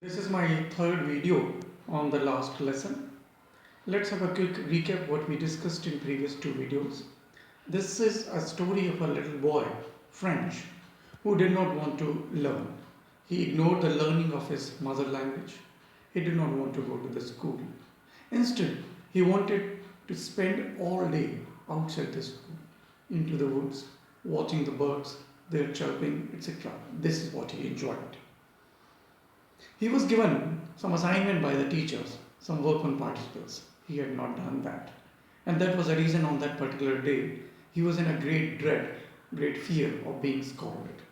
This is my third video on the last lesson. Let's have a quick recap what we discussed in previous two videos. This is a story of a little boy, French, who did not want to learn. He ignored the learning of his mother language. He did not want to go to the school. Instead, he wanted to spend all day outside the school, into the woods, watching the birds, their chirping, etc. This is what he enjoyed. He was given some assignment by the teachers, some work on participles. He had not done that. And that was the reason on that particular day he was in a great dread, great fear of being scolded.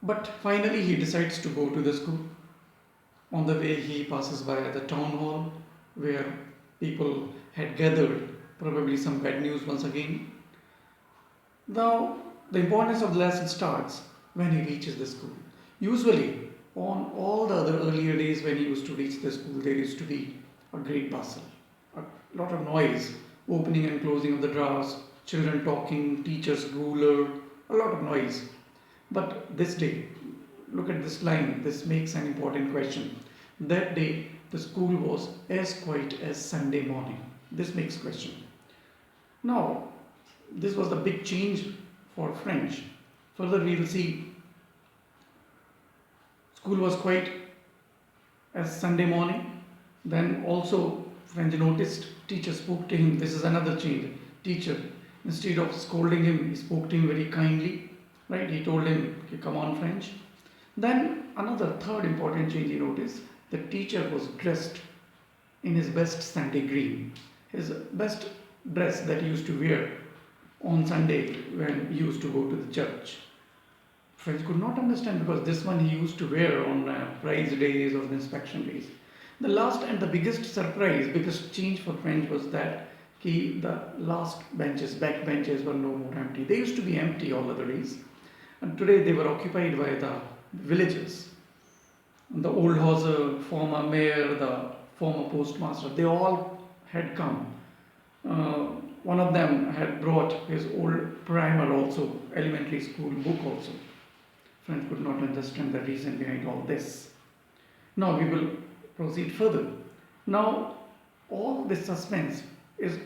But finally he decides to go to the school. On the way he passes by the town hall where people had gathered, probably some bad news once again. Now the importance of the lesson starts when he reaches the school. Usually on all the other earlier days when he used to reach the school, there used to be a great bustle, a lot of noise, opening and closing of the doors, children talking, teachers ruler, a lot of noise. But this day, look at this line, this makes an important question. That day, the school was as quiet as Sunday morning. This makes question. Now, this was the big change for French. Further, we will see school was quiet as Sunday morning. Then also French noticed teacher spoke to him. This is another change. Teacher, instead of scolding him, he spoke to him very kindly. Right? He told him, okay, come on French. Then another third important change he noticed. The teacher was dressed in his best Sunday green. His best dress that he used to wear on Sunday when he used to go to the church. French could not understand because this one he used to wear on prize days or the inspection days. The last and the biggest surprise, biggest change for French was that the last benches, back benches were no more empty. They used to be empty all other days. And today they were occupied by the villagers. The old Hauser, former mayor, the former postmaster, they all had come. One of them had brought his old primer also, elementary school book also. French could not understand the reason behind all this. Now we will proceed further. Now all this suspense is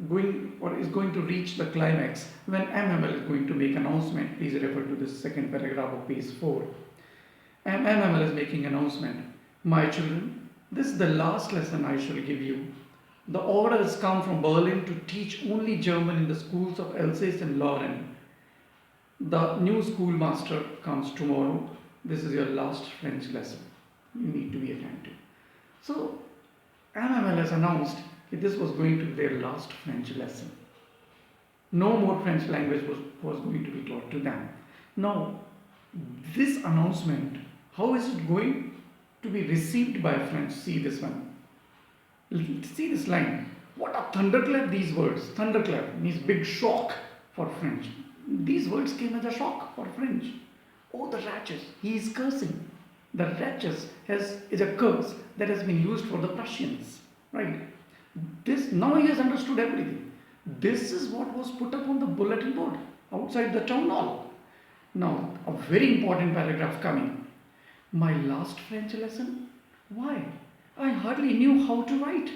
going to reach the climax when MML is going to make announcement. Please refer to this second paragraph of page 4. MML is making announcement. My children, this is the last lesson I shall give you. The order has come from Berlin to teach only German in the schools of Alsace and Lorraine. The new schoolmaster comes tomorrow. This is your last French lesson. You need to be attentive. So, MML has announced that this was going to be their last French lesson. No more French language was going to be taught to them. Now, this announcement, how is it going to be received by French? See this one. See this line. What a thunderclap these words. Thunderclap means big shock for French. These words came as a shock for French. Oh, the wretches, he is cursing. The wretches is a curse that has been used for the Prussians. Right? This now he has understood everything. This is what was put up on the bulletin board outside the town hall. Now, a very important paragraph coming. My last French lesson? Why? I hardly knew how to write.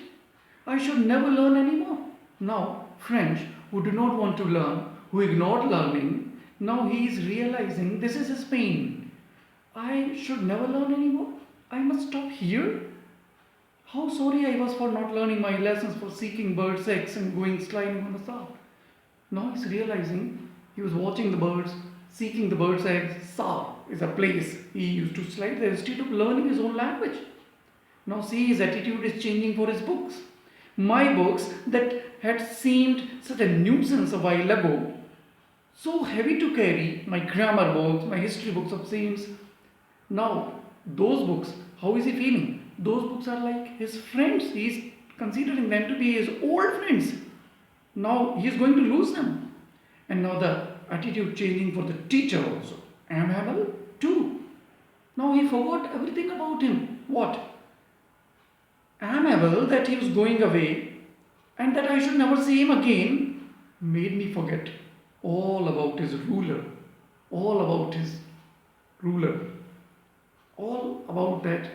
I should never learn anymore. Now, French, who do not want to learn, who ignored learning, now he is realizing this is his pain. I should never learn anymore. I must stop here. How sorry I was for not learning my lessons, for seeking birds' eggs and going sliding on the south. Now he's realizing he was watching the birds, seeking the birds' eggs. South is a place he used to slide there instead of learning his own language. Now see, his attitude is changing for his books. My books that had seemed such a nuisance a while ago, so heavy to carry, my grammar books, my history books of seems. Now, those books, how is he feeling? Those books are like his friends. He is considering them to be his old friends. Now, he is going to lose them. And now the attitude changing for the teacher also. Am Hamel too. Now he forgot everything about him. What? Amiable that he was going away and that I should never see him again made me forget all about his ruler, all about his ruler. all about that,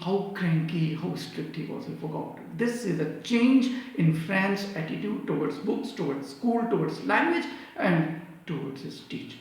how cranky, how strict he was, I forgot. This is a change in Fran's attitude towards books, towards school, towards language, and towards his teacher.